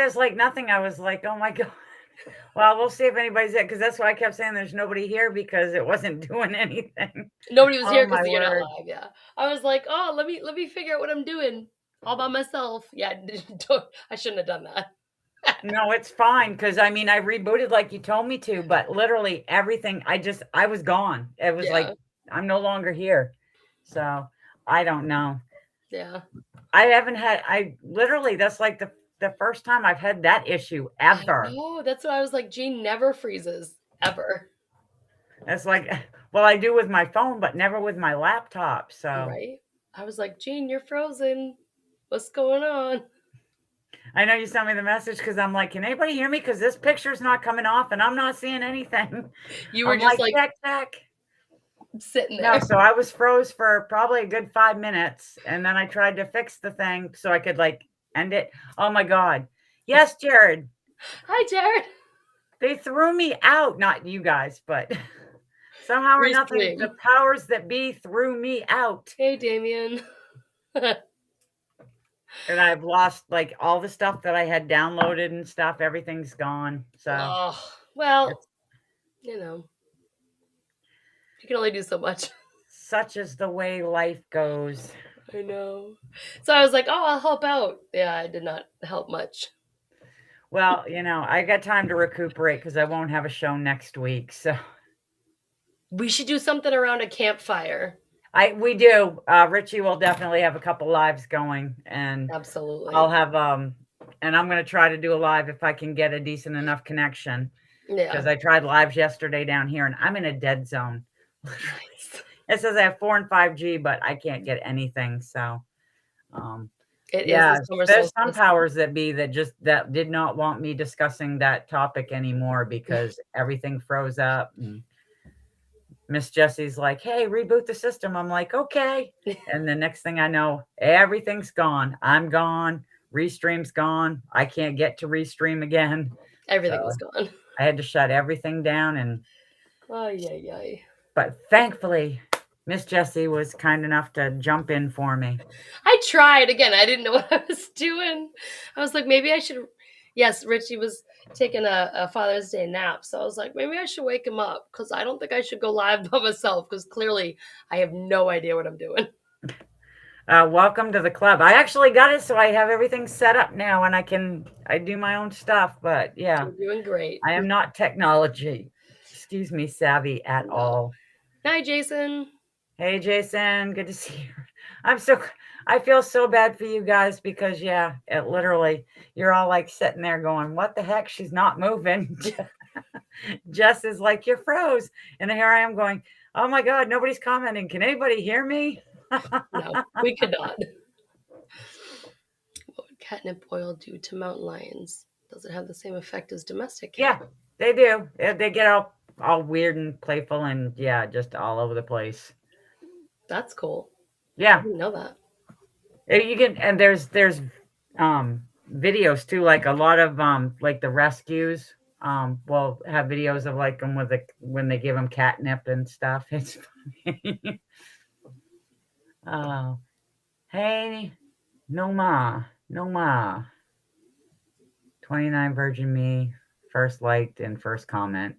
it was like nothing. I was like, oh my God. Well, we'll see if anybody's there, because that's why I kept saying there's nobody here, because it wasn't doing anything. Nobody was Oh here my because you're not word. live. Yeah, I was like, oh, let me figure out what I'm doing all by myself. Yeah, I shouldn't have done that. No, it's fine, because I mean, I rebooted like you told me to, but literally everything, I was gone. It was Yeah, like, I'm no longer here. So I don't know. yeah. I haven't had, I literally, that's like the first time I've had that issue I ever. know. That's what I was like. Jean never freezes ever, It's like, well, I do with my phone, but never with my laptop. So right? I was like, Jean, you're frozen. What's going on? I know you sent me the message, because I'm like, can anybody hear me? Because this picture's not coming off and I'm not seeing anything. You were I'm just like, like check. sitting No, there. so I was froze for probably a good 5 minutes, and then I tried to fix the thing so I could like end it. Oh my God. Yes, Jared. Hi, Jared. They threw me out. Not you guys, but somehow or nothing, the Restream. powers that be threw me out. Hey, Damien. And I've lost like all the stuff that I had downloaded and stuff. Everything's gone. So Oh, well, it's you know, you can only do so much. such as the way life goes. I know. So I was like, oh, I'll help out. Yeah, I did not help much. Well, I got time to recuperate, because I won't have a show next week. So We should do something around a campfire. we do. Richie will definitely have a couple lives going, and I'll Absolutely. have and I'm gonna try to do a live if I can get a decent enough connection, Yeah. because I tried lives yesterday down here and I'm in a dead zone. Nice. It says I have 4 and 5G, but I can't get anything. So um It is yeah, the summer there's some solstice. powers that be that did not want me discussing that topic anymore, because everything froze up, and Miss Jessie's like, "Hey, reboot the system." I'm like, "Okay." And the next thing I know, everything's gone. I'm gone. Restream's gone. I can't get to restream again. Everything was So gone. I had to shut everything down, Ay, ay, ay. but thankfully Miss Jessie was kind enough to jump in for me. I tried again. I didn't know what I was doing. I was like, maybe I should. Yes, Richie was taking a Father's Day nap. So I was like, maybe I should wake him up, because I don't think I should go live by myself, because clearly I have no idea what I'm doing. Welcome to the club. I actually got it, so I have everything set up now, and I do my own stuff. But yeah, You're doing great. I am not technology, excuse me, savvy at No. all. Hi, Jason. Hey, Jason, good to see you. I'm so I feel so bad for you guys, because yeah, it literally, you're all like sitting there going, "What the heck? She's not moving." Jess is like, "You're froze," and here I am going, "Oh my God, nobody's commenting. Can anybody hear me?" No, we could not. What would catnip oil do to mountain lions? Does it have the same effect as domestic Yeah, catnip? they do. They get all weird and playful, and yeah, just all over the place. That's cool. I Yeah, didn't know that. you can, and there's videos too, like a lot of like the rescues will have videos of like them with when they give them catnip and stuff. It's funny. Oh, hey, no ma, no ma. 29 Virgin Me, first liked and first comment.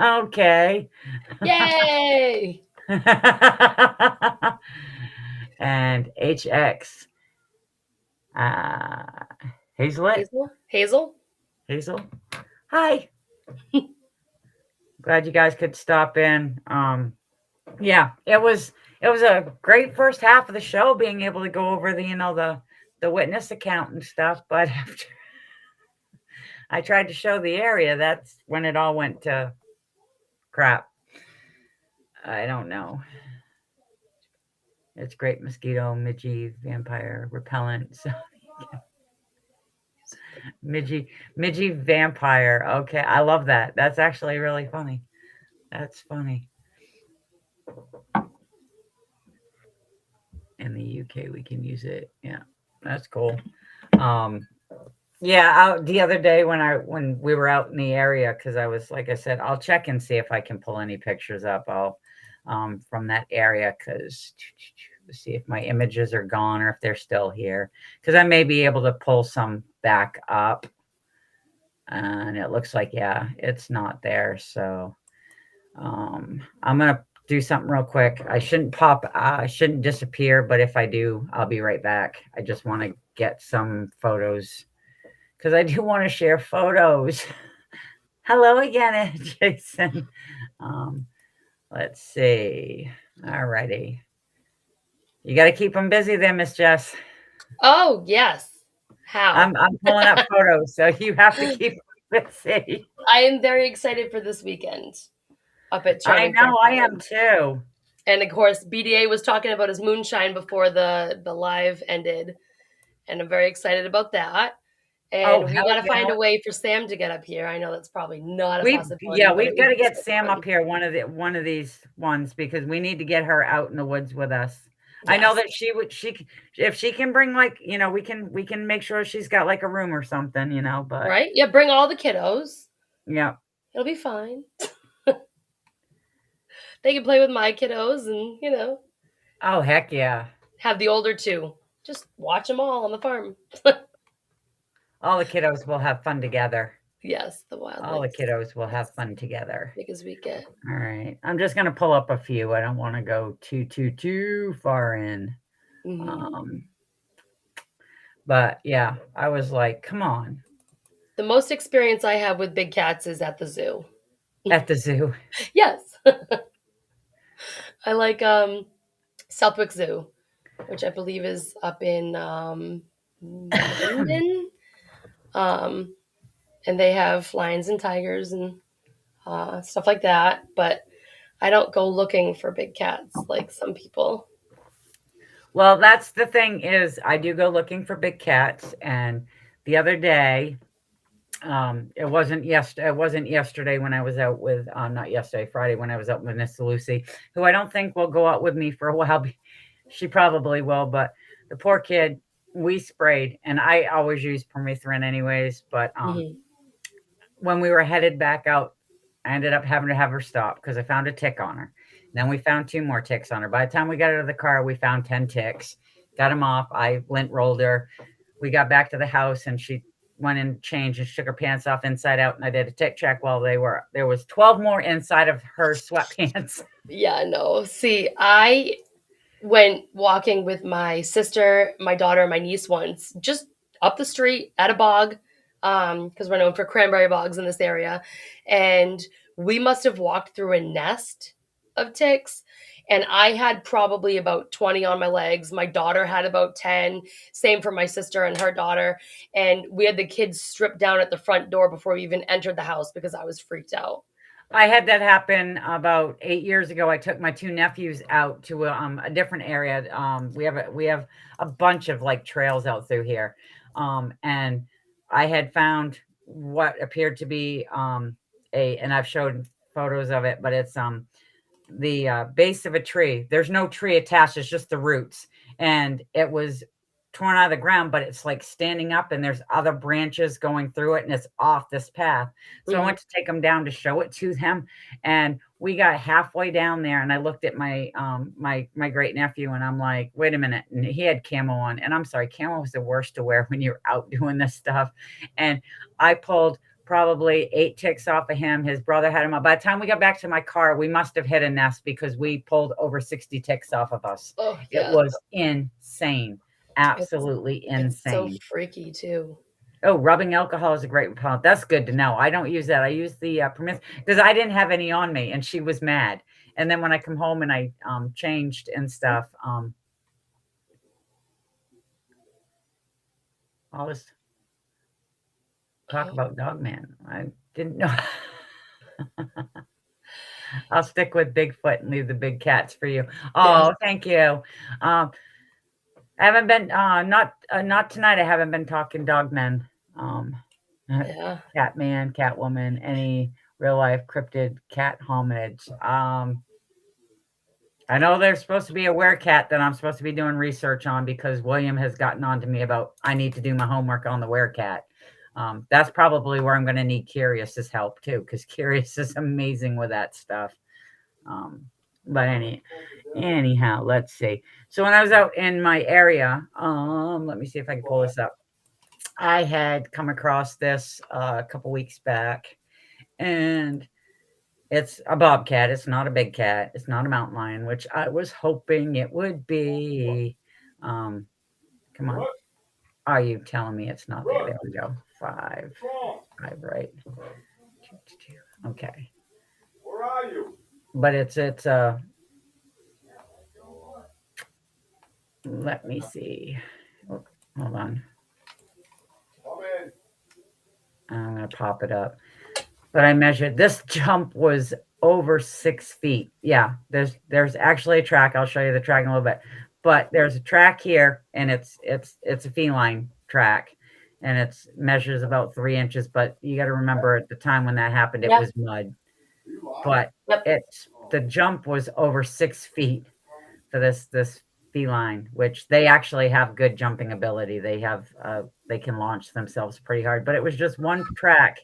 Okay. Yay! And HX. Uh, Hazelet? Hazel? Hazel? Hazel? Hi. Glad you guys could stop in. Yeah, it was a great first half of the show, being able to go over the witness account and stuff, but after I tried to show the area, that's when it all went to crap. I don't know. It's great mosquito, midgie, vampire, repellent. So midgie vampire. Okay, I love that. That's actually really funny. That's funny. In the UK, we can use it. Yeah, that's cool. Um, yeah, out the other day when we were out in the area, because I was like I said, I'll check and see if I can pull any pictures up. I'll from that area, because see if my images are gone or if they're still here, because I may be able to pull some back up. And it looks like, yeah, it's not there. So I'm going to do something real quick. I shouldn't disappear, but if I do, I'll be right back. I just want to get some photos because I do want to share photos. Hello again, Jason. Um, let's see. All righty. You got to keep them busy then, Miss Jess. Oh, yes. How? I'm pulling up photos, so you have to keep them busy. I am very excited for this weekend up at I Charming know, I am Fairfield. too. And of course, BDA was talking about his moonshine before the live ended, and I'm very excited about that. Oh, And we hell got to yeah. find a way for Sam to get up here. I know that's probably not a possibility. But We've got to get so Sam fun. up here one of these ones because we need to get her out in the woods with us. Yes. I know that if she can bring like, we can make sure she's got like a room or something, but right? Yeah, bring all the kiddos. yeah. It'll be fine. They can play with my kiddos and, Oh, heck yeah. have the older two. Just watch them all on the farm. All the kiddos will have fun together. Yes, the All the wildlings. kiddos will have fun together. Big as we get. All right. I'm just going to pull up a few. I don't want to go too far in. Mm-hmm. But yeah, I was like, come on. The most experience I have with big cats is at the zoo. At the zoo. Yes. I like Southwick Zoo, which I believe is up in London. And they have lions and tigers and stuff like that. But I don't go looking for big cats like some people. Well, that's the thing is I do go looking for big cats. And the other day, it wasn't yesterday when I was out with, not yesterday, Friday when I was out with Miss Lucy, who I don't think will go out with me for a while. She probably will, but the poor kid, we sprayed, and I always use permethrin anyways. But when we were headed back out, I ended up having to have her stop because I found a tick on her. Then we found 2 more ticks on her. By the time we got out of the car, we found 10 ticks. Got them off. I lint rolled her. We got back to the house, and she went and changed and shook her pants off inside out. And I did a tick check while there was 12 more inside of her sweatpants. Yeah, no. See, I went walking with my sister, my daughter, and my niece once, just up the street at a bog, because we're known for cranberry bogs in this area. And we must have walked through a nest of ticks. And I had probably about 20 on my legs. My daughter had about 10. Same for my sister and her daughter. And we had the kids stripped down at the front door before we even entered the house because I was freaked out. I had that happen about 8 years ago. I took my 2 nephews out to a different area. We have a bunch of like trails out through here. And I had found what appeared to be and I've showed photos of it, but it's the base of a tree. There's no tree attached, it's just the roots. And it was torn out of the ground, but it's like standing up and there's other branches going through it and it's off this path. So I went to take them down to show it to them. And we got halfway down there and I looked at my my great nephew and I'm like, wait a minute. And he had camo on. And I'm sorry, camo was the worst to wear when you're out doing this stuff. And I pulled probably 8 ticks off of him. His brother had him up. By the time we got back to my car, we must have hit a nest because we pulled over 60 ticks off of us. Oh, yeah. It was insane. Absolutely insane. It's so freaky too. Oh, rubbing alcohol is a great repellent. That's good to know. I don't use that. I use the permethrin because I didn't have any on me, and she was mad. And then when I come home and I changed and stuff, I'll just talk about Dogman. I didn't know. I'll stick with Bigfoot and leave the big cats for you. Oh, yeah. Thank you. I haven't been not tonight. I haven't been talking dogmen. Yeah. Catman, Catwoman, any real life cryptid cat hominids. I know there's supposed to be a werecat that I'm supposed to be doing research on because William has gotten on to me about I need to do my homework on the werecat. That's probably where I'm going to need Curious's help too, because Curious is amazing with that stuff. But anyhow, let's see. So when I was out in my area, let me see if I can pull this up. I had come across this a couple weeks back, and it's a bobcat. It's not a big cat. It's not a mountain lion, which I was hoping it would be. Um, Come on. Are you telling me it's not there? There we go. Five. Five, right. Two, two, two. Okay. Where are you? But it's let me see. Oh, hold on. Come in. I'm gonna pop it up. But I measured this jump was over 6 feet. Yeah, there's actually a track. I'll show you the track in a little bit. But there's a track here, and it's a feline track, and it's measures about 3 inches. But you got to remember at the time when that happened, it Yep. was mud. You lying? But Yep. the jump was over 6 feet for this feline, which they actually have good jumping ability. They can launch themselves pretty hard. But it was just one track,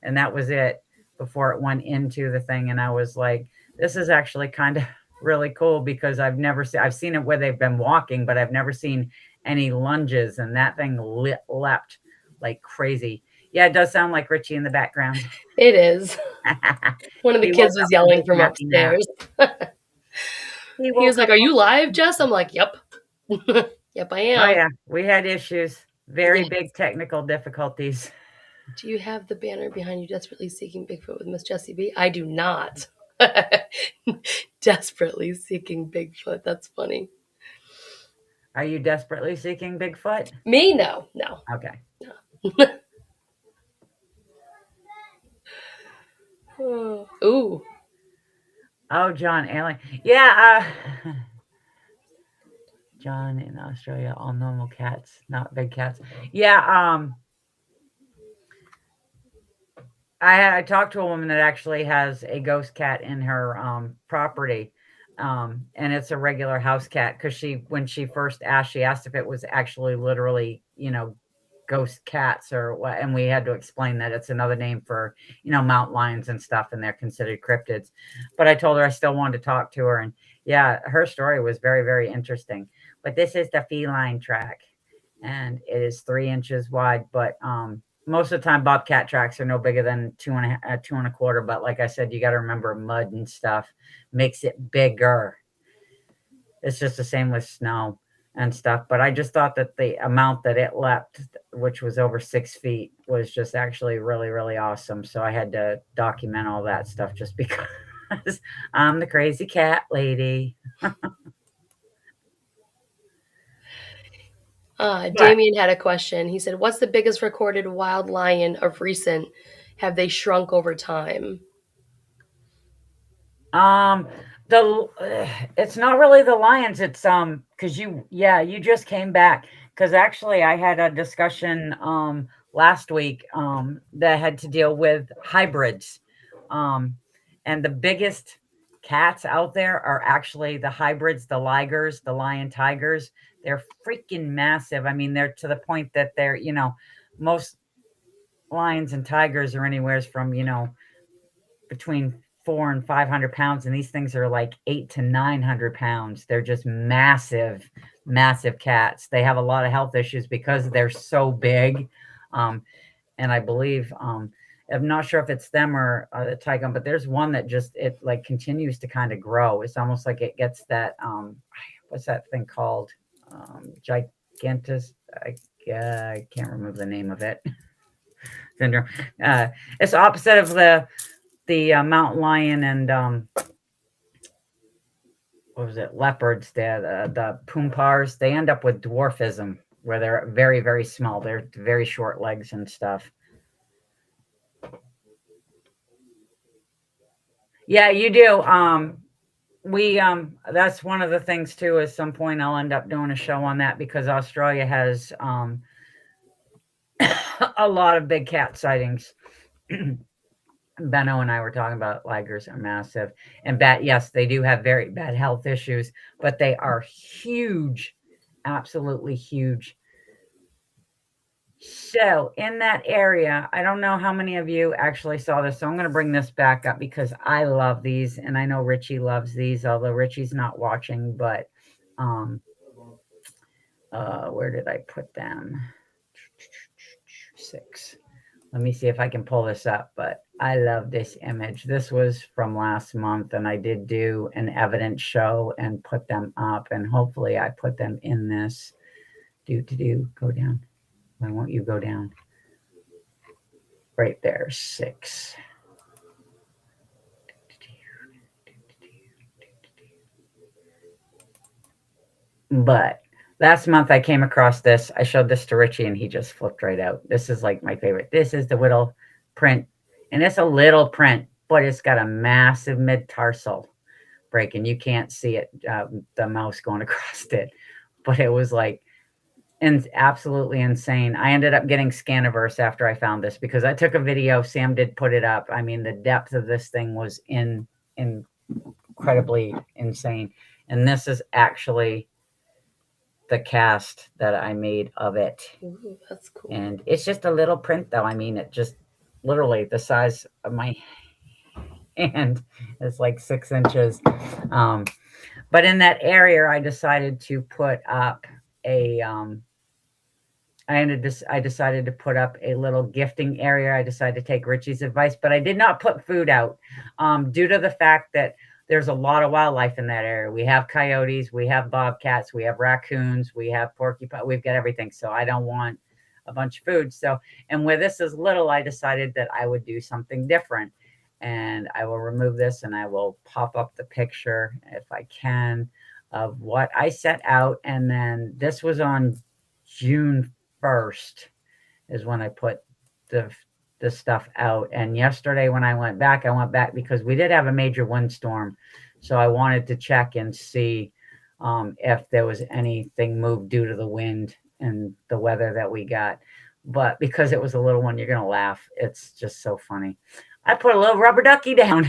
and that was it before it went into the thing. And I was like, this is actually kind of really cool because I've seen it where they've been walking, but I've never seen any lunges, and that thing leapt like crazy. Yeah, it does sound like Richie in the background. It is. One of the He kids woke was up yelling from from his nappy nap. upstairs. He He was woke like, up. "Are you live, Jess?" I'm like, "Yep." Yep, I Oh am. yeah, we had issues, very Yes. big technical difficulties. Do you have the banner behind you, Desperately Seeking Bigfoot with Miss Jessie B? I do not. Desperately Seeking Bigfoot. That's funny. Are you desperately seeking Bigfoot? Me? No. No. Okay. Ooh. Oh, John Alien. Yeah, John in Australia, all normal cats, not big cats. Yeah, I talked to a woman that actually has a ghost cat in her property. And it's a regular house cat because when she first asked, she asked if it was actually literally, ghost cats or what. And we had to explain that it's another name for, mountain lions and stuff, and they're considered cryptids. But I told her I still wanted to talk to her. And yeah, her story was very, very interesting. But this is the feline track, and it is 3 inches wide. But most of the time, bobcat tracks are no bigger than 2 and a quarter. But like I said, you got to remember mud and stuff makes it bigger. It's just the same with snow and stuff. But I just thought that the amount that it leapt, which was over 6 feet, was just actually really, really awesome. So I had to document all that stuff just because I'm the crazy cat lady. Damien had a question. He said, "What's the biggest recorded wild lion of recent? Have they shrunk over time?" It's not really the lions. It's because you just came back, because actually I had a discussion last week that had to deal with hybrids, and the biggest cats out there are actually the hybrids, the ligers, the lion tigers. They're freaking massive. I mean, they're to the point that they're, most lions and tigers are anywhere from, between 400 and 500 pounds, and these things are like 800 to 900 pounds. They're just massive, massive cats. They have a lot of health issues because they're so big. And I believe, I'm not sure if it's them or the tiger, but there's one that it like continues to kind of grow. It's almost like it gets that, what's that thing called? Gigantus. I can't remember the name of it. Syndrome. It's the opposite of the mountain lion and what was it? Leopards. The pumpars. They end up with dwarfism, where they're very, very small. They're very short legs and stuff. Yeah, you do. We That's one of the things too. At some point, I'll end up doing a show on that because Australia has a lot of big cat sightings. Benno and I were talking about ligers are massive, and yes, they do have very bad health issues, but they are huge, absolutely huge. So in that area, I don't know how many of you actually saw this, so I'm going to bring this back up because I love these, and I know Richie loves these, although Richie's not watching. But where did I put them? 6. Let me see if I can pull this up, but I love this image. This was from last month, and I did do an evidence show and put them up, and hopefully I put them in this. Go down. Why won't you go down? Right there, 6. But last month I came across this. I showed this to Richie and he just flipped right out. This is like my favorite. This is the Whittle print. And it's a little print, but it's got a massive mid-tarsal break. And you can't see it, the mouse going across it. But it was like absolutely insane. I ended up getting Scaniverse after I found this because I took a video. Sam did put it up. I mean, the depth of this thing was incredibly insane. And this is actually the cast that I made of it. Ooh, that's cool. And it's just a little print though. I mean, it just literally the size of my hand is like 6 inches. But in that area, I decided to put up a, I decided to put up a little gifting area. I decided to take Richie's advice, but I did not put food out due to the fact that there's a lot of wildlife in that area. We have coyotes, we have bobcats, we have raccoons, we have porcupine, we've got everything. So I don't want a bunch of food. So, and where this is little, I decided that I would do something different. And I will remove this and I will pop up the picture if I can of what I set out. And then this was on June 1st is when I put the stuff out. And yesterday when I went back because we did have a major windstorm. So I wanted to check and see if there was anything moved due to the wind and the weather that we got. But because it was a little one, you're going to laugh. It's just so funny. I put a little rubber ducky down.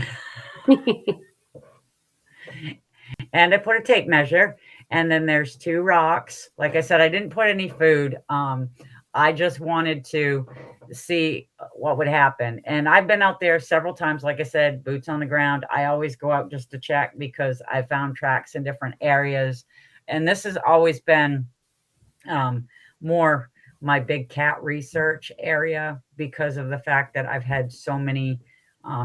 And I put a tape measure. And then there's 2 rocks. Like I said, I didn't put any food. I just wanted to see what would happen. And I've been out there several times. Like I said, boots on the ground. I always go out just to check because I found tracks in different areas. And this has always been more my big cat research area because of the fact that I've had so many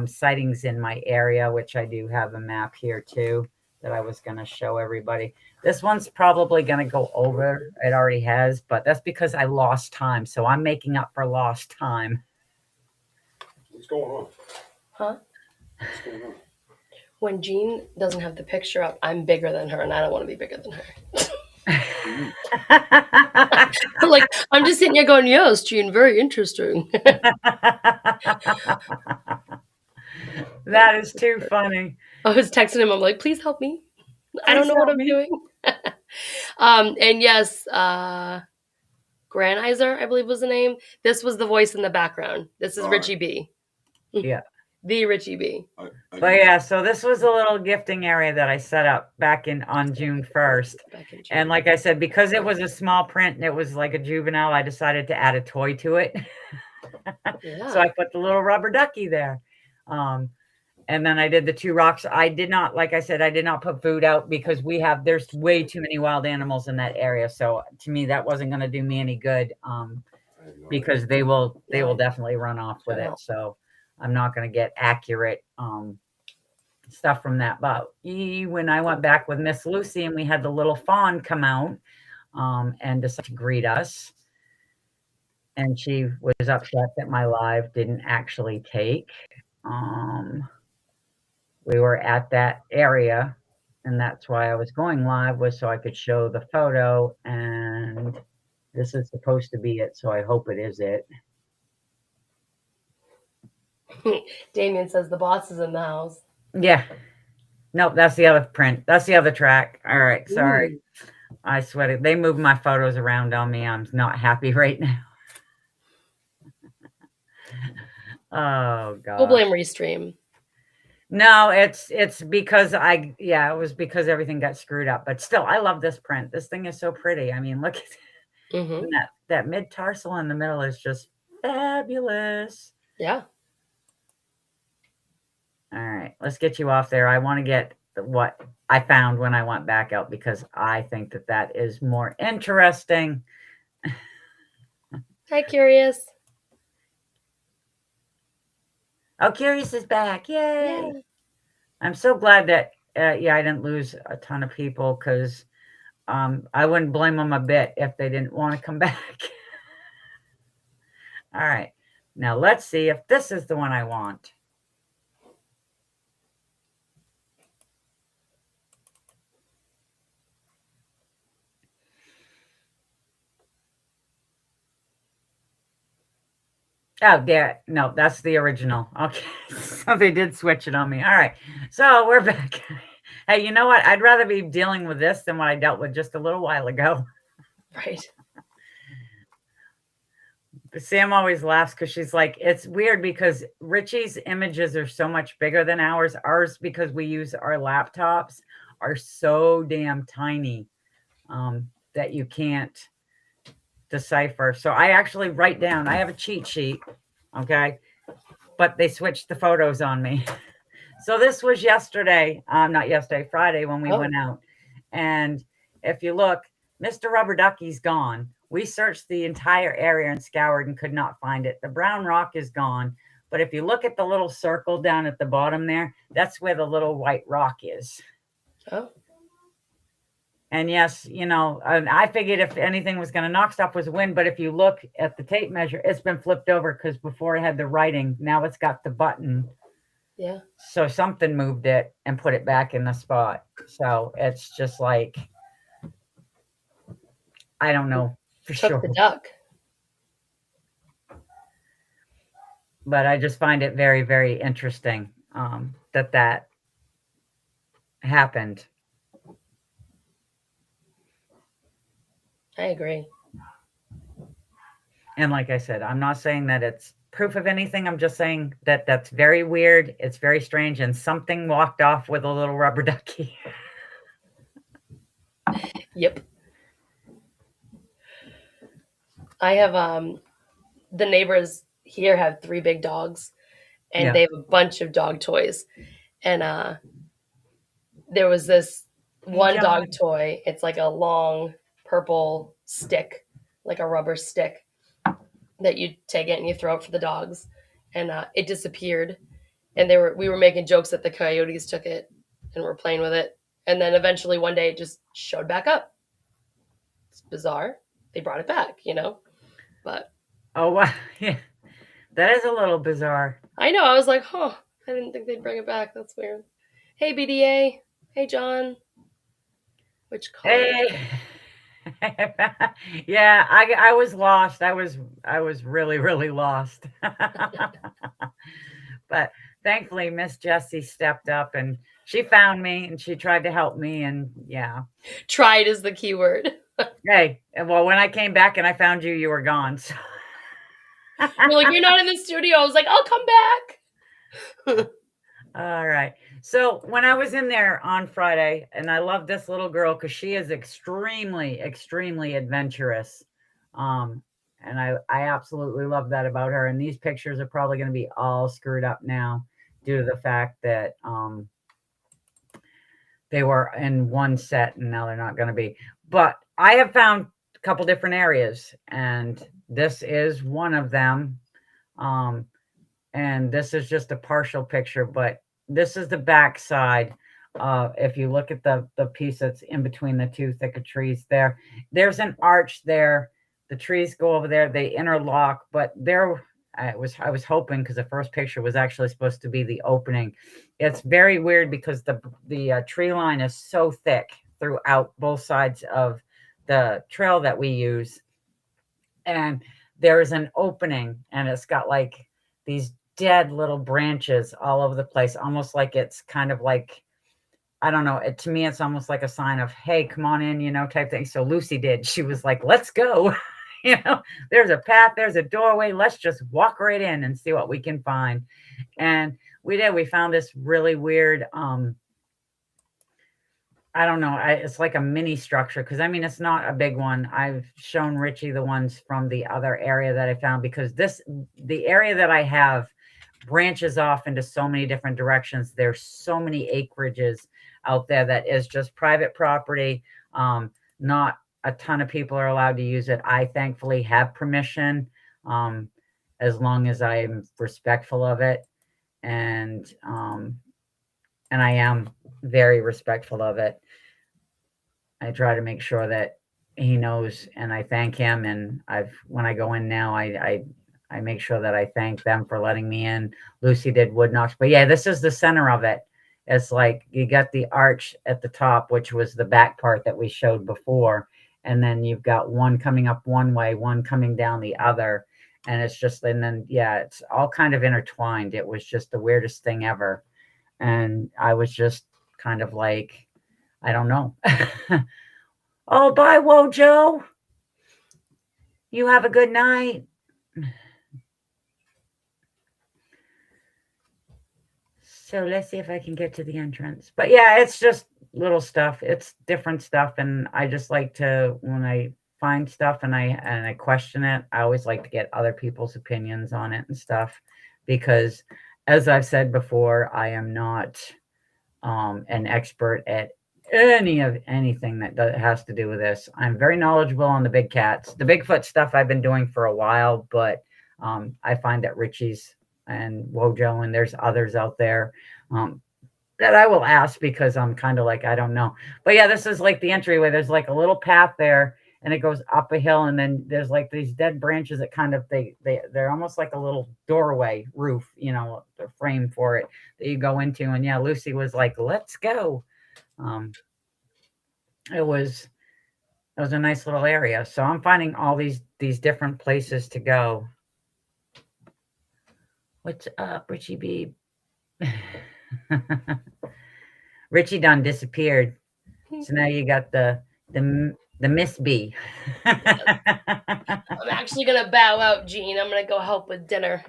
sightings in my area, which I do have a map here too that I was going to show everybody. This one's probably going to go over. It already has, but that's because I lost time. So I'm making up for lost time. What's going on? Huh? What's going on? When Jean doesn't have the picture up, I'm bigger than her, and I don't want to be bigger than her. Like, I'm just sitting here going, yes, Jean, very interesting. That is too funny. I was texting him. I'm like, please help me. I don't know what I'm doing. And yes, Granizer, I believe was the name. This was the voice in the background. This is Richie B. Yeah. The Richie B. But yeah, so this was a little gifting area that I set up back on June 1st. And like I said, because it was a small print and it was like a juvenile, I decided to add a toy to it. Yeah. So I put the little rubber ducky there. And then I did the 2 rocks. I did not, like I said, I did not put food out because there's way too many wild animals in that area. So to me, that wasn't going to do me any good because they will definitely run off with it. So I'm not going to get accurate stuff from that. But when I went back with Miss Lucy and we had the little fawn come out and decide to greet us, and she was upset that my live didn't actually take. We were at that area, and that's why I was going live, was so I could show the photo, and this is supposed to be it, so I hope it is it. Damien says the boss is in the house. Yeah. Nope, that's the other print. That's the other track. All right, sorry. Ooh. I sweated. They moved my photos around on me. I'm not happy right now. Oh, God. We'll blame Restream. No, it's because it was because everything got screwed up. But still, I love this print. This thing is so pretty. I mean, look at that mid-tarsal in the middle is just fabulous. Yeah. All right, let's get you off there. I want to get what I found when I went back out because I think that is more interesting. Hi, Curious. Oh, Curious is back. Yay. Yeah. I'm so glad that, I didn't lose a ton of people because I wouldn't blame them a bit if they didn't want to come back. All right. Now let's see if this is the one I want. Oh, yeah. No, that's the original. Okay. So they did switch it on me. All right. So we're back. Hey, you know what? I'd rather be dealing with this than what I dealt with just a little while ago. Right. Sam always laughs because she's like, it's weird because Richie's images are so much bigger than ours. Ours, because we use our laptops, are so damn tiny that you can't decipher. So I actually write down, I have a cheat sheet, okay? But they switched the photos on me. So this was yesterday, not yesterday, Friday when we went out. And if you look, Mr. Rubber Ducky's gone. We searched the entire area and scoured and could not find it. The brown rock is gone. But if you look at the little circle down at the bottom there, that's where the little white rock is. Oh. And yes, and I figured if anything was going to knock stuff was wind. But if you look at the tape measure, it's been flipped over because before it had the writing, now it's got the button. Yeah. So something moved it and put it back in the spot. So it's just like, I don't know for Took sure. the duck. But I just find it very, very interesting that happened. I agree. And like I said, I'm not saying that it's proof of anything. I'm just saying that that's very weird. It's very strange. And something walked off with a little rubber ducky. Yep. I have the neighbors here have 3 big dogs, and they have a bunch of dog toys. And there was this one dog toy. It's like a long purple stick, like a rubber stick that you take it and you throw it for the dogs. And it disappeared. And we were making jokes that the coyotes took it and were playing with it. And then eventually one day it just showed back up. It's bizarre. They brought it back, But oh, wow. Yeah. That is a little bizarre. I know. I was like, I didn't think they'd bring it back. That's weird. Hey, BDA. Hey, John. Which color? Hey. Yeah, I was lost. I was really, really lost. But thankfully, Miss Jessie stepped up and she found me and she tried to help me. And yeah. Tried is the key word. Hey, well, when I came back and I found you, you were gone. So. You're like, you're not in the studio. I was like, I'll come back. All right. So when I was in there on Friday, and I love this little girl because she is extremely, extremely adventurous. And I absolutely love that about her. And these pictures are probably going to be all screwed up now due to the fact that they were in one set and now they're not going to be. But I have found a couple different areas, and this is one of them. And this is just a partial picture, but this is the back side. If you look at the piece that's in between the 2 thicker trees there's an arch there. The trees go over there, they interlock, but I was hoping, because the first picture was actually supposed to be the opening. It's very weird because the tree line is so thick throughout both sides of the trail that we use. And there is an opening, and it's got like these dead little branches all over the place, almost like it's kind of like, I don't know. To me, it's almost like a sign of, hey, come on in, type thing. So Lucy did. She was like, let's go. There's a path, there's a doorway. Let's just walk right in and see what we can find. And we did. We found this really weird, I don't know. It's like a mini structure because, it's not a big one. I've shown Richie the ones from the other area that I found because the area that I have branches off into so many different directions. There's so many acreages out there that is just private property. Not a ton of people are allowed to use it. I thankfully have permission as long as I'm respectful of it. and I am very respectful of it. I try to make sure that he knows, and I thank him. And when I go in now, I make sure that I thank them for letting me in. Lucy did wood knocks, but yeah, this is the center of it. It's like you got the arch at the top, which was the back part that we showed before, and then you've got one coming up one way, one coming down the other, and it's just, and then yeah, it's all kind of intertwined. It was just the weirdest thing ever, and I was just kind of like, I don't know. Oh, bye, Wojo. You have a good night. So let's see if I can get to the entrance. But yeah, it's just little stuff. It's different stuff. And I just like to, when I find stuff and I question it, I always like to get other people's opinions on it and stuff. Because as I've said before, I am not an expert at anything that has to do with this. I'm very knowledgeable on the big cats. The Bigfoot stuff I've been doing for a while, but I find that Richie's and Wojo and there's others out there that I will ask because I'm kind of like, I don't know. But yeah, this is like the entryway. There's like a little path there and it goes up a hill, and then there's like these dead branches that kind of they're almost like a little doorway roof, you know, the frame for it that you go into. And yeah, Lucy was like, let's go. It was a nice little area. So I'm finding all these different places to go. What's up, Richie B? Richie done disappeared. So now you got the Miss B. I'm actually gonna bow out, Jean. I'm gonna go help with dinner.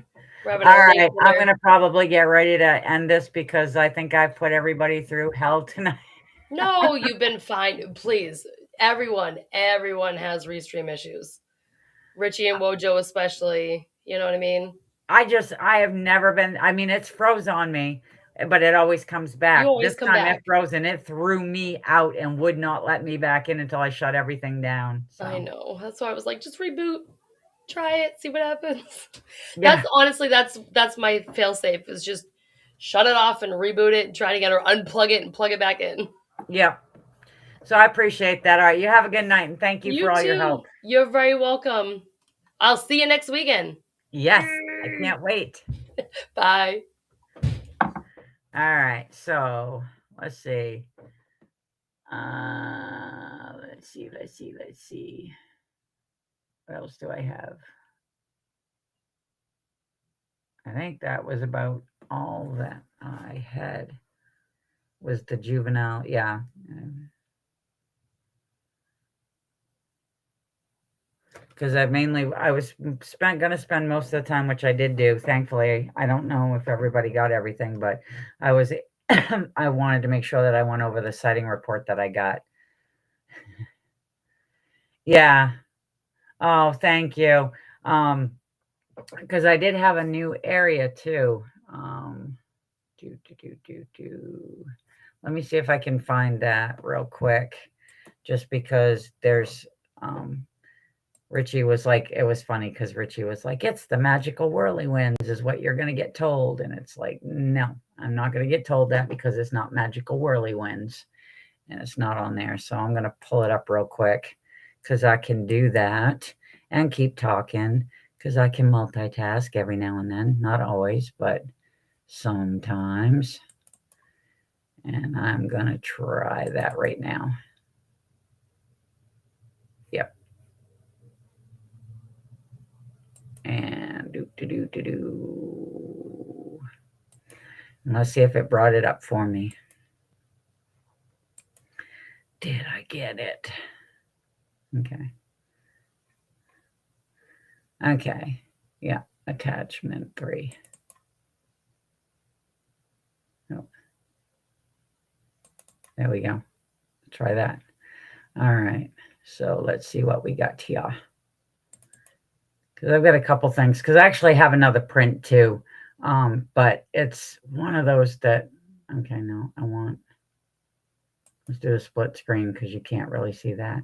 All right, I'm gonna probably get ready to end this because I think I've put everybody through hell tonight. No, you've been fine. Please, everyone has restream issues. Richie and Wojo especially. You know what I mean? I have never been. I mean, it's froze on me, but it always comes back. This time it froze and it threw me out and would not let me back in until I shut everything down. So. I know. That's why I was like, just reboot, try it, see what happens. Yeah. That's honestly that's my failsafe is just shut it off and reboot it and try it again, or unplug it and plug it back in. Yeah. So I appreciate that. All right. You have a good night and thank you for all your help. You're very welcome. I'll see you next weekend. Yes. I can't wait. Bye. All right. So let's see. Let's see. What else do I have? I think that was about all that I had. Was the juvenile. Yeah. Because I was gonna spend most of the time, which I did do. Thankfully, I don't know if everybody got everything, but I wanted to make sure that I went over the sighting report that I got. Yeah. Oh, thank you. Because I did have a new area too. Let me see if I can find that real quick. Just because there's Richie was like, it was funny because Richie was like, it's the magical whirlywinds is what you're going to get told. And it's like, no, I'm not going to get told that because it's not magical whirlywinds and it's not on there. So I'm going to pull it up real quick because I can do that and keep talking because I can multitask every now and then. Not always, but sometimes. And I'm going to try that right now. Yep. And and let's see if it brought it up for me. Did I get it? Okay. Yeah. Attachment 3. Oh. There we go. Try that. All right. So let's see what we got here. Because I've got a couple things. Because I actually have another print too. But it's one of those that, okay, no, let's do a split screen because you can't really see that.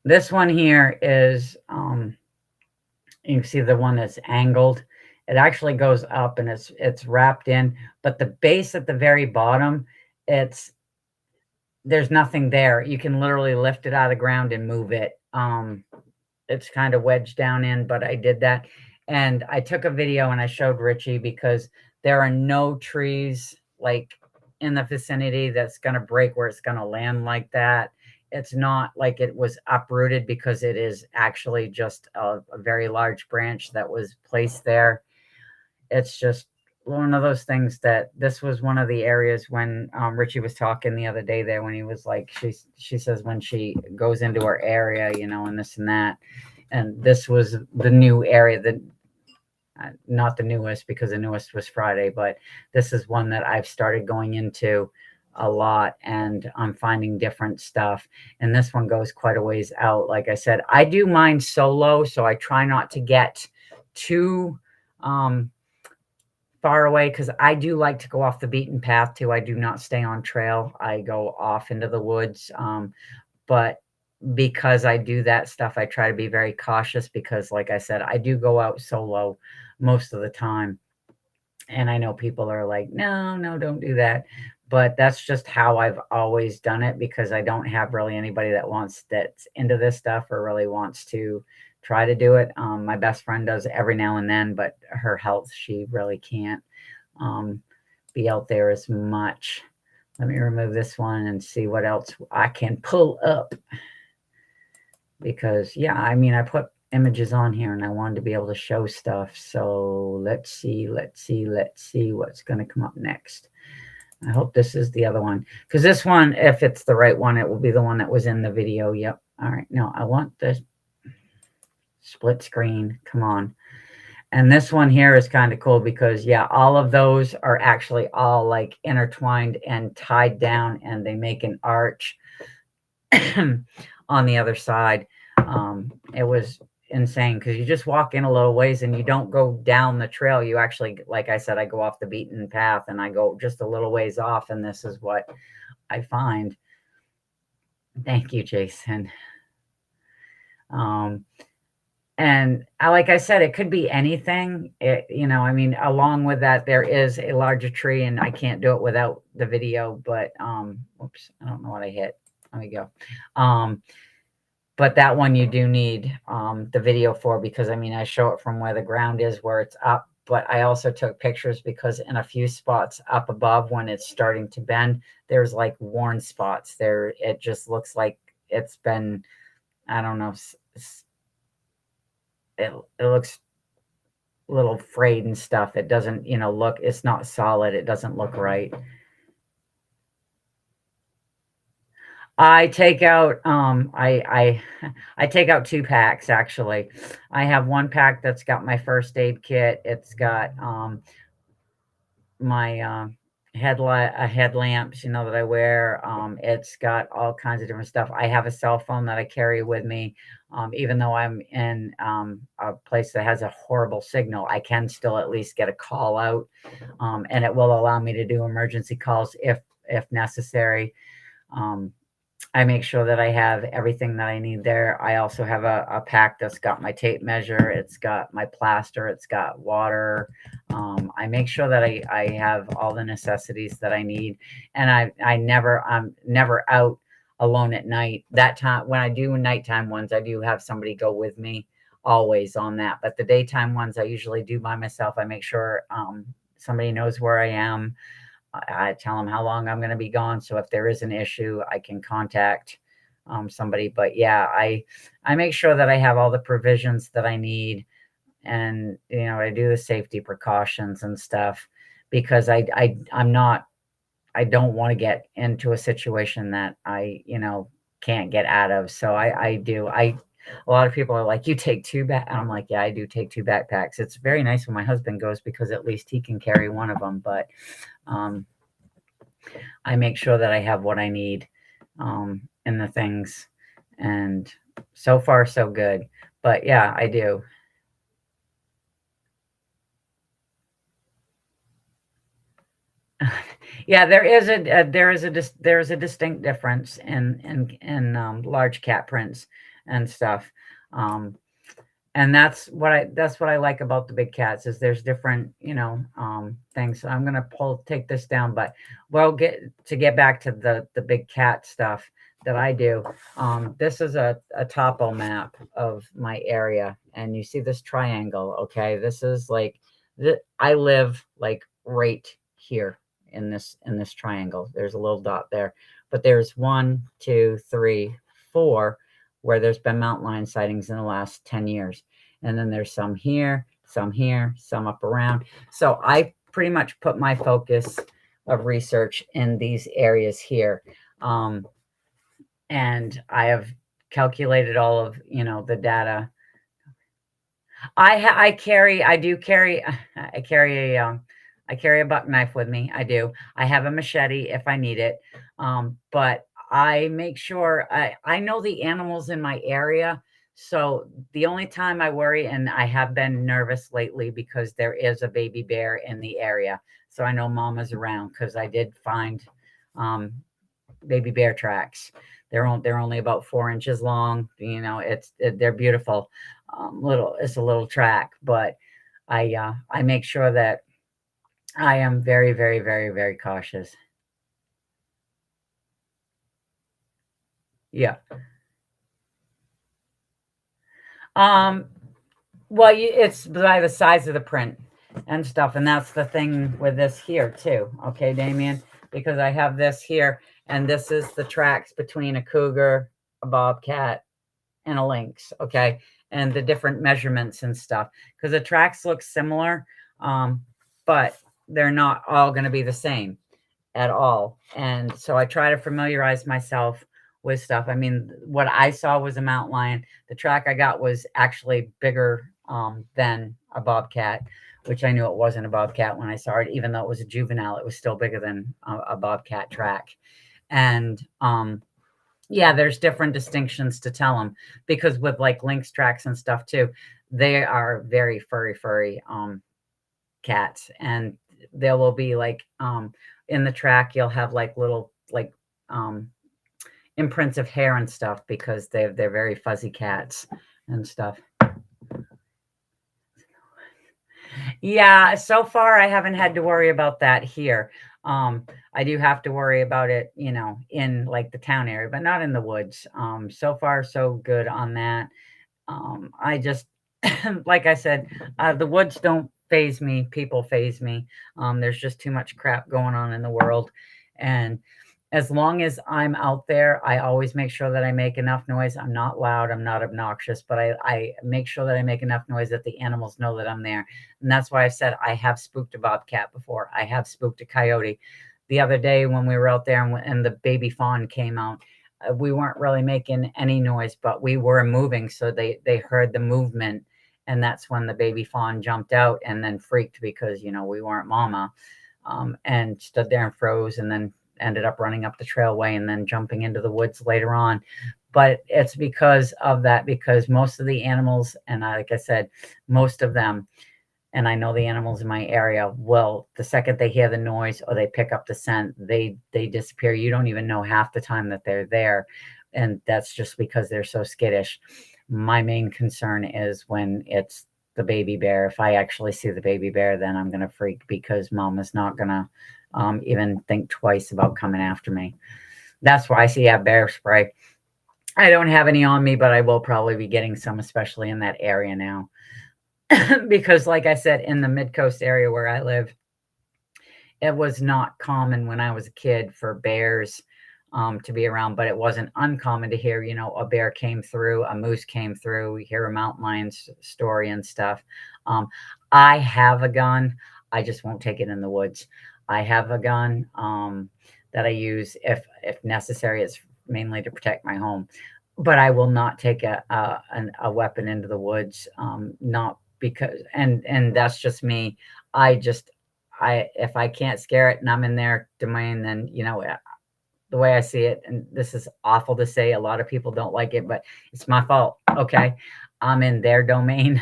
This one here is, you can see the one that's angled. It actually goes up and it's wrapped in, but the base at the very bottom, there's nothing there. You can literally lift it out of the ground and move it. It's kind of wedged down in, but I did that. And I took a video and I showed Richie because there are no trees like in the vicinity that's going to break where it's going to land like that. It's not like it was uprooted because it is actually just a very large branch that was placed there. It's just one of those things that this was one of the areas when Richie was talking the other day there when he was like, she says when she goes into her area, and this and that. And this was the new area that, not the newest because the newest was Friday, but this is one that I've started going into a lot and I'm finding different stuff. And this one goes quite a ways out. Like I said, I do mine solo, so I try not to get too far away because I do like to go off the beaten path too. I do not stay on trail. I go off into the woods. But because I do that stuff, I try to be very cautious because, like I said, I do go out solo most of the time. And I know people are like, no, don't do that. But that's just how I've always done it because I don't have really anybody that's into this stuff or really wants to try to do it. My best friend does every now and then, but her health, she really can't be out there as much. Let me remove this one and see what else I can pull up. Because, yeah, I mean, I put images on here and I wanted to be able to show stuff. So let's see what's going to come up next. I hope this is the other one. Because this one, if it's the right one, it will be the one that was in the video. Yep. All right. No, I want the split screen. Come on. And this one here is kind of cool because, yeah, all of those are actually all like intertwined and tied down and they make an arch on the other side. It was insane because you just walk in a little ways and you don't go down the trail. You actually, like I said, I go off the beaten path and I go just a little ways off. And this is what I find. Thank you, Jason. And like I said, it could be anything. I mean, along with that, there is a larger tree and I can't do it without the video, but, oops, I don't know what I hit. There we go. But that one you do need the video for because, I mean, I show it from where the ground is, where it's up. But I also took pictures because in a few spots up above when it's starting to bend, there's like worn spots there. It just looks like it's been, I don't know, it looks a little frayed and stuff. It doesn't, look, it's not solid. It doesn't look right. I take out I take out 2 packs actually. I have one pack that's got my first aid kit. It's got my headlamps, that I wear. It's got all kinds of different stuff. I have a cell phone that I carry with me. Even though I'm in a place that has a horrible signal, I can still at least get a call out. And it will allow me to do emergency calls if necessary. I make sure that I have everything that I need there. I also have a pack that's got my tape measure. It's got my plaster. It's got water. I make sure that I have all the necessities that I need. And I'm never out alone at night. That time, when I do nighttime ones, I do have somebody go with me always on that. But the daytime ones, I usually do by myself. I make sure somebody knows where I am. I tell them how long I'm going to be gone. So if there is an issue, I can contact somebody. But yeah, I make sure that I have all the provisions that I need. And, I do the safety precautions and stuff because I don't want to get into a situation that I, can't get out of. So I do. A lot of people are like, you take 2 back. I'm like, yeah, I do take 2 backpacks. It's very nice when my husband goes because at least he can carry one of them. But I make sure that I have what I need in the things. And so far, so good. But yeah, I do. Yeah, there is a distinct difference in large cat prints and stuff. And that's what I like about the big cats is there's different, things. So I'm gonna take this down, but we'll get back to the big cat stuff that I do. This is a topo map of my area, and you see this triangle. Okay, this is like I live like right here in this triangle. There's a little dot there, but there's 1, 2, 3, 4 where there's been mountain lion sightings in the last 10 years. And then there's some here, some up around. So I pretty much put my focus of research in these areas here. And I have calculated all of, the data. I carry a buck knife with me. I do. I have a machete if I need it. But I make sure I know the animals in my area. So the only time I worry, and I have been nervous lately because there is a baby bear in the area. So I know mama's around because I did find baby bear tracks. They're only about 4 inches long. They're beautiful. It's a little track, but I make sure that I am very, very, very, very cautious. Yeah. Well, it's by the size of the print and stuff, and that's the thing with this here too. Okay, Damien, because I have this here, and this is the tracks between a cougar, a bobcat, and a lynx. Okay, and the different measurements and stuff, because the tracks look similar, but they're not all going to be the same at all. And so I try to familiarize myself with stuff. I mean, what I saw was a mountain lion. The track I got was actually bigger than a bobcat, which I knew it wasn't a bobcat when I saw it. Even though it was a juvenile, it was still bigger than a bobcat track. And yeah, there's different distinctions to tell them, because with like lynx tracks and stuff too, they are very furry cats, and there will be like in the track you'll have like little like imprints of hair and stuff, because they're very fuzzy cats and stuff. Yeah, so far I haven't had to worry about that here. I do have to worry about it, in like the town area, but not in the woods. So far so good on that. I just like I said, the woods don't phase me. People phase me. There's just too much crap going on in the world. And as long as I'm out there, I always make sure that I make enough noise. I'm not loud. I'm not obnoxious, but I make sure that I make enough noise that the animals know that I'm there. And that's why I said I have spooked a bobcat before. I have spooked a coyote. The other day when we were out there and the baby fawn came out, we weren't really making any noise, but we were moving. So they heard the movement. And that's when the baby fawn jumped out and then freaked because, we weren't mama, and stood there and froze, and then ended up running up the trailway and then jumping into the woods later on. But it's because of that, because most of the animals, and like I said, most of them, and I know the animals in my area, well, the second they hear the noise or they pick up the scent, they disappear. You don't even know half the time that they're there. And that's just because they're so skittish. My main concern is when it's the baby bear. If I actually see the baby bear, then I'm going to freak, because mama's not going to even think twice about coming after me. That's why I see I have bear spray. I don't have any on me, but I will probably be getting some, especially in that area now. Because like I said, in the mid-coast area where I live, it was not common when I was a kid for bears to be around, but it wasn't uncommon to hear, a bear came through, a moose came through. We hear a mountain lion story and stuff. I have a gun. I just won't take it in the woods. I have a gun that I use if necessary. It's mainly to protect my home, but I will not take a weapon into the woods. Not because, and that's just me. If I can't scare it and I'm in their domain, then the way I see it, and this is awful to say, a lot of people don't like it, but it's my fault. Okay, I'm in their domain.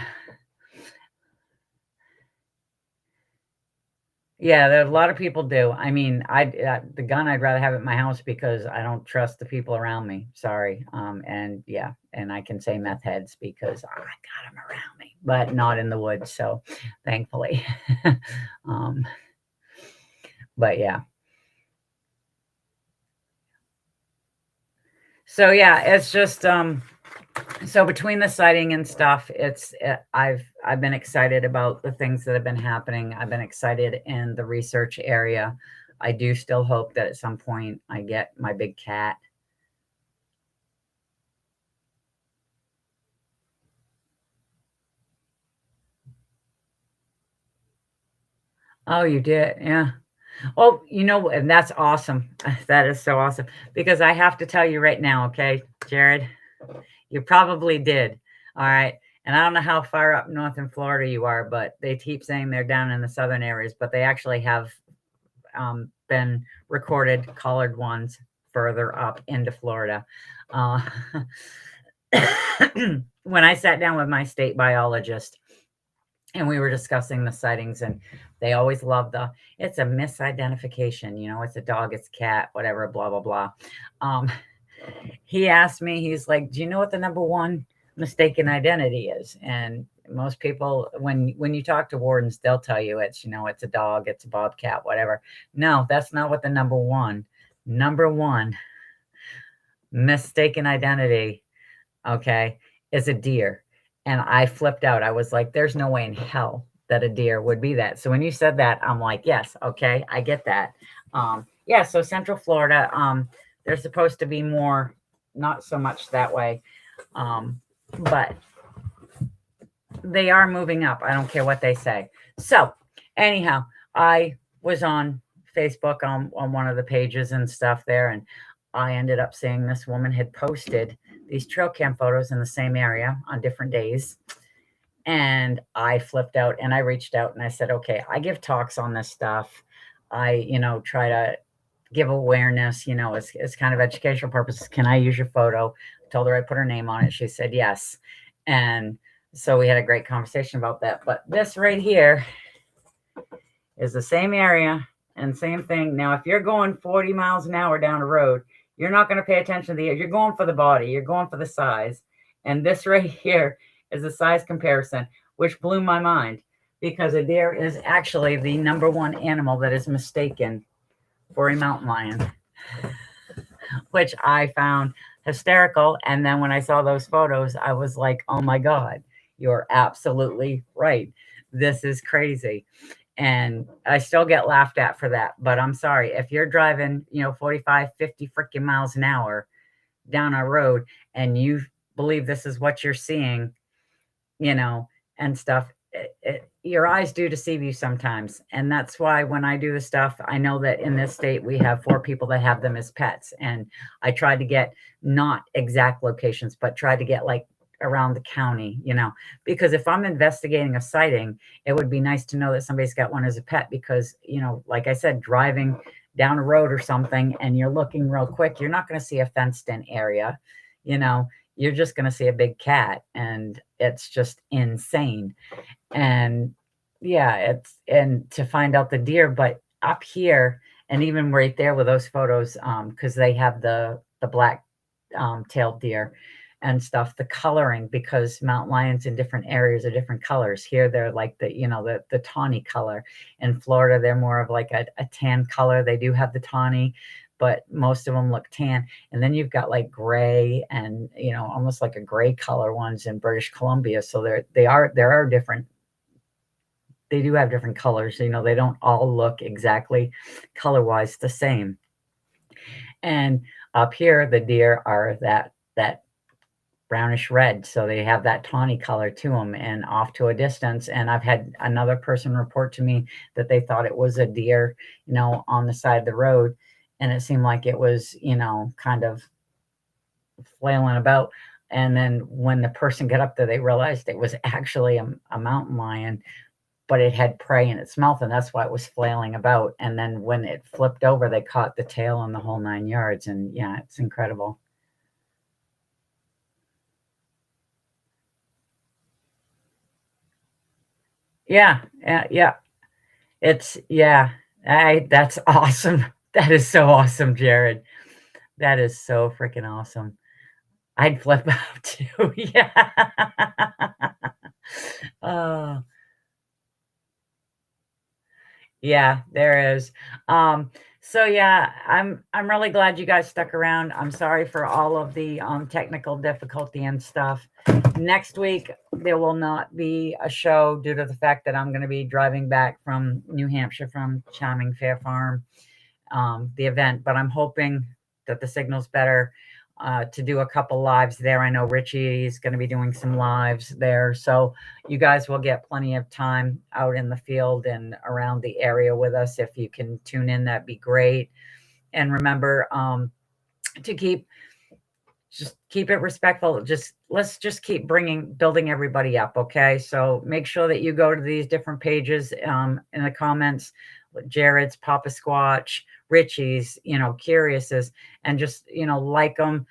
Yeah, there, a lot of people do. I mean, the gun I'd rather have at my house because I don't trust the people around me. Sorry. And yeah, and I can say meth heads because I got them around me, but not in the woods. So, thankfully. um, but yeah. So yeah, it's just so between the sighting and stuff, I've been excited about the things that have been happening. I've been excited in the research area. I do still hope that at some point I get my big cat. Oh, you did? Yeah. Oh, and that's awesome. That is so awesome because I have to tell you right now, okay, Jared, you probably did. All right. And I don't know how far up north in Florida you are, but they keep saying they're down in the southern areas, but they actually have been recorded collared ones further up into Florida. Uh, when I sat down with my state biologist and we were discussing the sightings, and they always love it's a misidentification, it's a dog, it's a cat, whatever, blah, blah, blah. He asked me, he's like, do you know what the number one mistaken identity is? And most people, when you talk to wardens, they'll tell you it's a dog, it's a bobcat, whatever. No, that's not what the number one mistaken identity, okay, is a deer. And I flipped out. I was like, there's no way in hell that a deer would be that. So when you said that, I'm like, yes, okay, I get that. Yeah, so Central Florida, they're supposed to be more, not so much that way. But they are moving up. I don't care what they say. So anyhow, I was on Facebook on one of the pages and stuff there, and I ended up seeing this woman had posted these trail cam photos in the same area on different days. And I flipped out and I reached out and I said, okay, I give talks on this stuff. I, try to give awareness, as kind of educational purposes. Can I use your photo? I told her I put her name on it. She said yes. And so we had a great conversation about that. But this right here is the same area and same thing. Now, if you're going 40 miles an hour down a road, you're not going to pay attention to you're going for the body, you're going for the size. And this right here is a size comparison, which blew my mind because a deer is actually the number one animal that is mistaken for a mountain lion, which I found hysterical. And then when I saw those photos, I was like, oh my God, you're absolutely right. This is crazy. And I still get laughed at for that. But I'm sorry, if you're driving, 45, 50 freaking miles an hour down a road and you believe this is what you're seeing, and stuff, your eyes do deceive you sometimes. And that's why when I do the stuff, I know that in this state, we have 4 people that have them as pets. And I tried to get not exact locations, but tried to get like around the county, because if I'm investigating a sighting, it would be nice to know that somebody's got one as a pet because, like I said, driving down a road or something and you're looking real quick, you're not going to see a fenced in area, you're just going to see a big cat and it's just insane. And yeah, and to find out the deer, but up here and even right there with those photos, because they have the black tailed deer and stuff, the coloring, because mountain lions in different areas are different colors. Here they're like the tawny color. In Florida, they're more of like a tan color. They do have the tawny, but most of them look tan. And then you've got like gray and almost like a gray color ones in British Columbia. So there are different. They do have different colors. They don't all look exactly color-wise the same. And up here, the deer are that brownish red. So they have that tawny color to them and off to a distance. And I've had another person report to me that they thought it was a deer, on the side of the road. And it seemed like it was, kind of flailing about. And then when the person got up there, they realized it was actually a mountain lion, but it had prey in its mouth, and that's why it was flailing about. And then when it flipped over, they caught the tail and the whole 9 yards. And yeah, it's incredible. Yeah. Yeah. It's yeah. That's awesome. That is so awesome, Jared. That is so freaking awesome. I'd flip out too. Yeah. Oh, yeah, there is. So yeah, I'm really glad you guys stuck around. I'm sorry for all of the technical difficulty and stuff. Next week there will not be a show due to the fact that I'm going to be driving back from New Hampshire from Charming Fair Farm, the event, but I'm hoping that the signal's better to do a couple lives there. I know Richie is going to be doing some lives there. So you guys will get plenty of time out in the field and around the area with us. If you can tune in, that'd be great. And remember to just keep it respectful. Let's just keep building everybody up. Okay. So make sure that you go to these different pages in the comments, Jared's, Papa Squatch, Richie's, Curious's, and just, like them,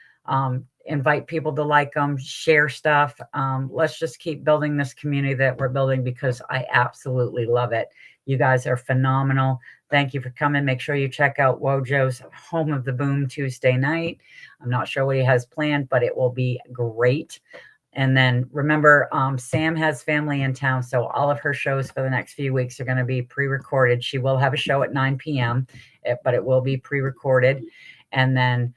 invite people to like them, share stuff. Let's just keep building this community that we're building because I absolutely love it. You guys are phenomenal. Thank you for coming. Make sure you check out Wojo's Home of the Boom Tuesday night. I'm not sure what he has planned, but it will be great. And then remember, Sam has family in town, so all of her shows for the next few weeks are going to be pre-recorded. She will have a show at 9 p.m., but it will be pre-recorded. And then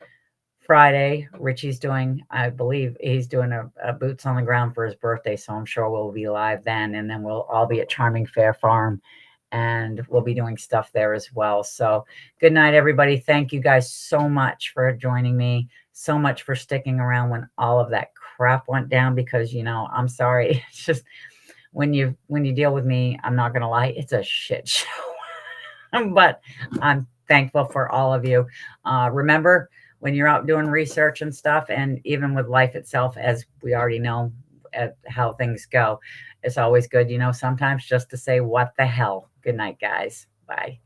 Friday, Richie's doing, I believe he's doing a boots on the ground for his birthday, so I'm sure we'll be live then. And then we'll all be at Charming Fair Farm, and we'll be doing stuff there as well. So good night, everybody. Thank you guys so much for joining me, so much for sticking around when all of that crap went down, because I'm sorry. It's just when you deal with me, I'm not gonna lie, it's a shit show. But I'm thankful for all of you. Remember, when you're out doing research and stuff, and even with life itself, as we already know how things go, it's always good, sometimes just to say, what the hell. Good night, guys. Bye.